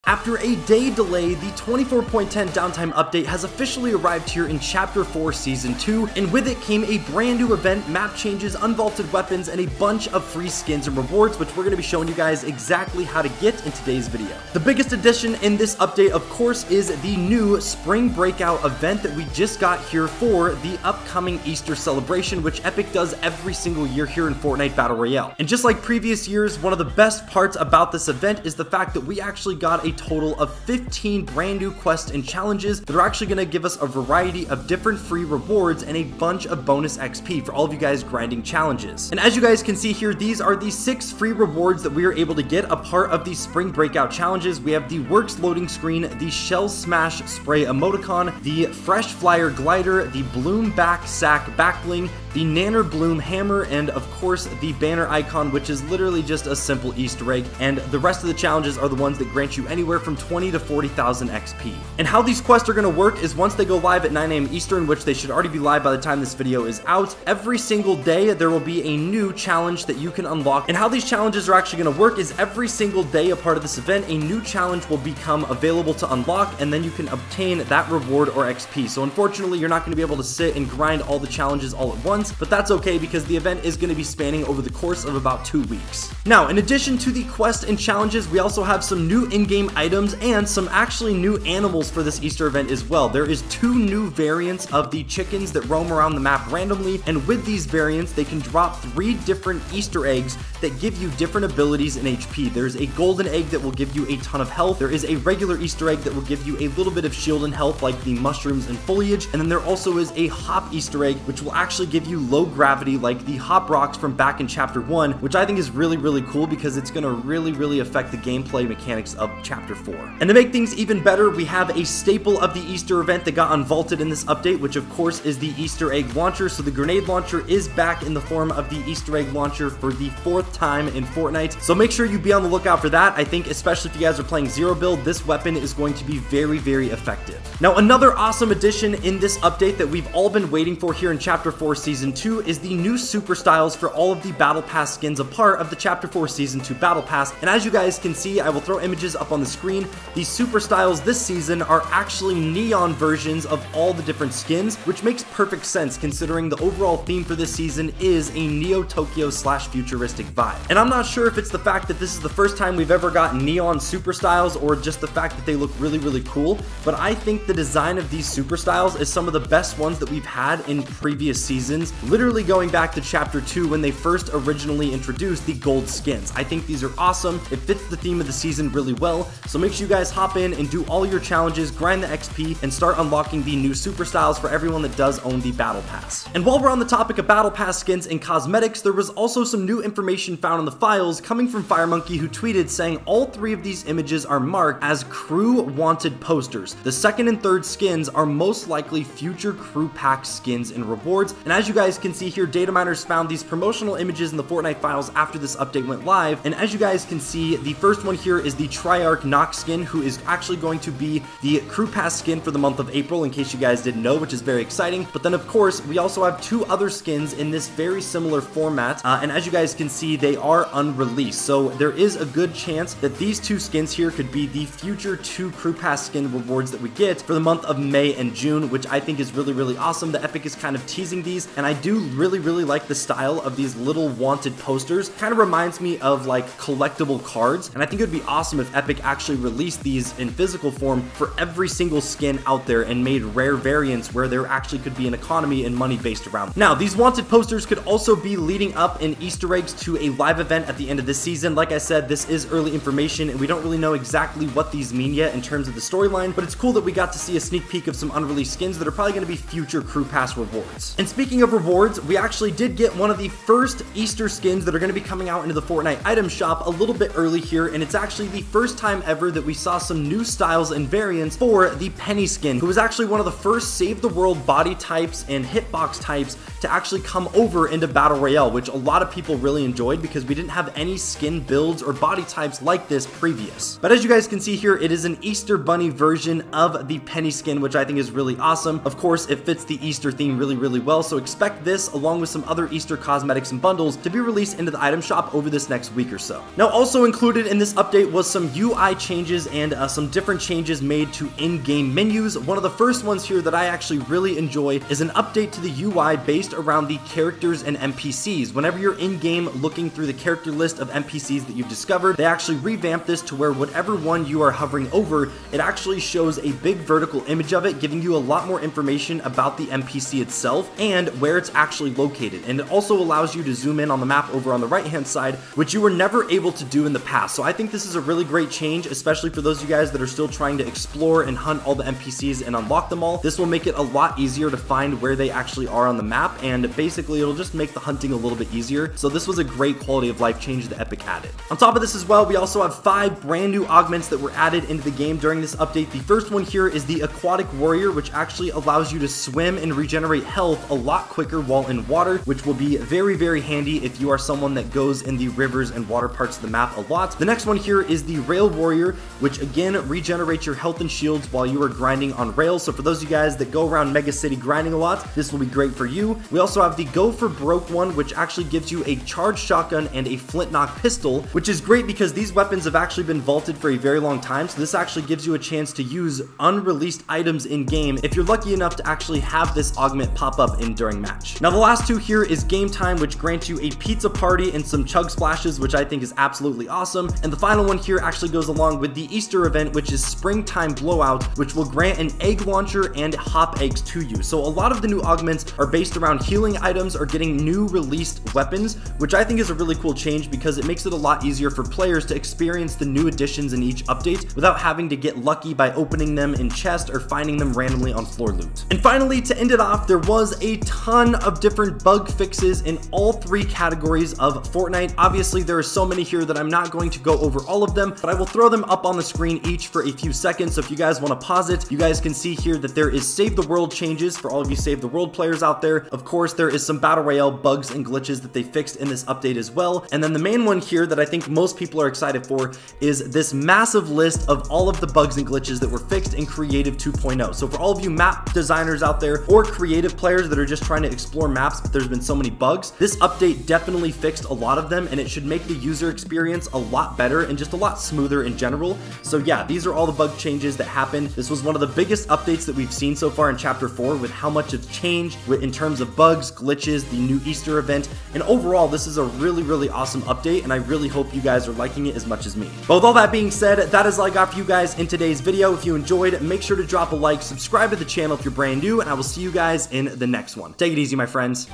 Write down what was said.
After a day delay, the 24.10 downtime update has officially arrived here in Chapter 4 Season 2, and with it came a brand new event, map changes, unvaulted weapons, and a bunch of free skins and rewards, which we're going to be showing you guys exactly how to get in today's video. The biggest addition in this update, of course, is the new Spring Breakout event that we just got here for the upcoming Easter celebration, which Epic does every single year here in Fortnite Battle Royale. And just like previous years, one of the best parts about this event is the fact that we actually got a total of 15 brand new quests and challenges that are actually going to give us a variety of different free rewards and a bunch of bonus XP for all of you guys grinding challenges. And as you guys can see here, these are the 6 free rewards that we are able to get a part of the Spring Breakout challenges. We have the Works loading screen, the Shell Smash Spray emoticon, the Fresh Flyer glider, the Bloom Back Sack backbling, the Nanner Bloom hammer, and of course the banner icon, which is literally just a simple Easter egg. And the rest of the challenges are the ones that grant you anywhere from 20 to 40,000 XP. And how these quests are going to work is once they go live at 9 AM Eastern, which they should already be live by the time this video is out, every single day there will be a new challenge that you can unlock. And how these challenges are actually going to work is every single day a part of this event, a new challenge will become available to unlock, and then you can obtain that reward or XP. So unfortunately, you're not going to be able to sit and grind all the challenges all at once, but that's okay because the event is going to be spanning over the course of about 2 weeks. Now, in addition to the quests and challenges, we also have some new in-game items and some actually new animals for this Easter event as well. There is 2 new variants of the chickens that roam around the map randomly, and with these variants, they can drop 3 different Easter eggs that give you different abilities and HP. There's a golden egg that will give you a ton of health. There is a regular Easter egg that will give you a little bit of shield and health like the mushrooms and foliage, and then there also is a hop Easter egg which will actually give you low gravity like the hop rocks from back in Chapter 1, which I think is really cool because it's going to really affect the gameplay mechanics of Chapter 4. And to make things even better, we have a staple of the Easter event that got unvaulted in this update, which of course is the Easter egg launcher. So the grenade launcher is back in the form of the Easter egg launcher for the 4th time in Fortnite, so make sure you be on the lookout for that. I think especially if you guys are playing zero build, this weapon is going to be very effective. Now, another awesome addition in this update that we've all been waiting for here in Chapter 4 Season 2 is the new super styles for all of the Battle Pass skins, a part of the Chapter 4 Season 2 Battle Pass. And as you guys can see, I will throw images up on the screen. These super styles this season are actually neon versions of all the different skins, which makes perfect sense considering the overall theme for this season is a Neo-Tokyo / futuristic vibe. And I'm not sure if it's the fact that this is the first time we've ever gotten neon super styles or just the fact that they look really cool, but I think the design of these super styles is some of the best ones that we've had in previous seasons, literally going back to Chapter 2 when they first originally introduced the gold skins. I think these are awesome. It fits the theme of the season really well, so make sure you guys hop in and do all your challenges, grind the XP, and start unlocking the new super styles for everyone that does own the Battle Pass. And while we're on the topic of Battle Pass skins and cosmetics, there was also some new information found in the files coming from FireMonkey, who tweeted saying all 3 of these images are marked as crew wanted posters. The 2nd and 3rd skins are most likely future crew pack skins and rewards. And as you guys can see here, data miners found these promotional images in the Fortnite files after this update went live. And as you guys can see, the first one here is the Triarch Nox skin, who is actually going to be the crew pass skin for the month of April, in case you guys didn't know, which is very exciting. But then of course, we also have 2 other skins in this very similar format. And as you guys can see, they are unreleased. So there is a good chance that these 2 skins here could be the future 2 crew pass skin rewards that we get for the month of May and June, which I think is really awesome. The Epic is kind of teasing these, and I do really like the style of these little wanted posters. Kind of reminds me of like collectible cards, and I think it would be awesome if Epic actually released these in physical form for every single skin out there and made rare variants where there actually could be an economy and money based around. Now, these wanted posters could also be leading up in Easter eggs to a live event at the end of this season. Like I said, this is early information and we don't really know exactly what these mean yet in terms of the storyline, but it's cool that we got to see a sneak peek of some unreleased skins that are probably going to be future crew pass rewards. And speaking of rewards, we actually did get one of the first Easter skins that are going to be coming out into the Fortnite item shop a little bit early here, and it's actually the first time ever that we saw some new styles and variants for the Penny skin, who was actually one of the first Save the World body types and hitbox types to actually come over into Battle Royale, which a lot of people really enjoyed because we didn't have any skin builds or body types like this previous. But as you guys can see here, it is an Easter Bunny version of the Penny skin, which I think is really awesome. Of course, it fits the Easter theme really well, so expect this along with some other Easter cosmetics and bundles to be released into the item shop over this next week or so. Now, also included in this update was some UI changes and some different changes made to in-game menus. One of the first ones here that I actually really enjoy is an update to the UI based around the characters and NPCs. Whenever you're in-game looking through the character list of NPCs that you've discovered, they actually revamped this to where whatever one you are hovering over, it actually shows a big vertical image of it, giving you a lot more information about the NPC itself and where it's actually located. And it also allows you to zoom in on the map over on the right-hand side, which you were never able to do in the past. So I think this is a really great change, especially for those of you guys that are still trying to explore and hunt all the NPCs and unlock them all. This will make it a lot easier to find where they actually are on the map, and basically it'll just make the hunting a little bit easier. So this was a great quality of life change that Epic added. On top of this as well, we also have 5 brand new augments that were added into the game during this update. The first one here is the Aquatic Warrior, which actually allows you to swim and regenerate health a lot quicker while in water, which will be very, very handy if you are someone that goes in the rivers and water parts of the map a lot. The next one here is the Rail Warrior, which again regenerates your health and shields while you are grinding on rails. So for those of you guys that go around Mega City grinding a lot, this will be great for you. We also have the Go for Broke one, which actually gives you a charged shotgun and a flint knock pistol, which is great because these weapons have actually been vaulted for a very long time. So this actually gives you a chance to use unreleased items in game if you're lucky enough to actually have this augment pop up in during match. Now the last two here is Game Time, which grants you a pizza party and some chug splashes, which I think is absolutely awesome. And the final one here actually goes along with the Easter event, which is Springtime Blowout, which will grant an egg launcher and hop eggs to you. So a lot of the new augments are based around healing items or getting new released weapons, which I think is a really cool change because it makes it a lot easier for players to experience the new additions in each update without having to get lucky by opening them in chest or finding them randomly on floor loot. And finally, to end it off, there was a ton of different bug fixes in all 3 categories of Fortnite. Obviously, there are so many here that I'm not going to go over all of them, but I will throw them up on the screen each for a few seconds. So if you guys want to pause it, you guys can see here that there is Save the World changes for all of you Save the World players out there. Of course, there is some Battle Royale bugs and glitches that they fixed in this update as well. And then the main one here that I think most people are excited for is this massive list of all of the bugs and glitches that were fixed in Creative 2.0. So for all of you map designers out there or creative players that are just trying to explore maps, but there's been so many bugs, this update definitely fixed a lot of them, and it should make the user experience a lot better and just a lot smoother in general. So yeah, these are all the bug changes that happened. This was one of the biggest updates that we've seen so far in Chapter 4 with how much it's changed in terms of bugs, glitches, the new Easter event, and overall this is a really, really awesome update, and I really hope you guys are liking it as much as me. But with all that being said, that is all I got for you guys in today's video. If you enjoyed, make sure to drop a like, subscribe to the channel if you're brand new, and I will see you guys in the next one. Take it easy, my friends.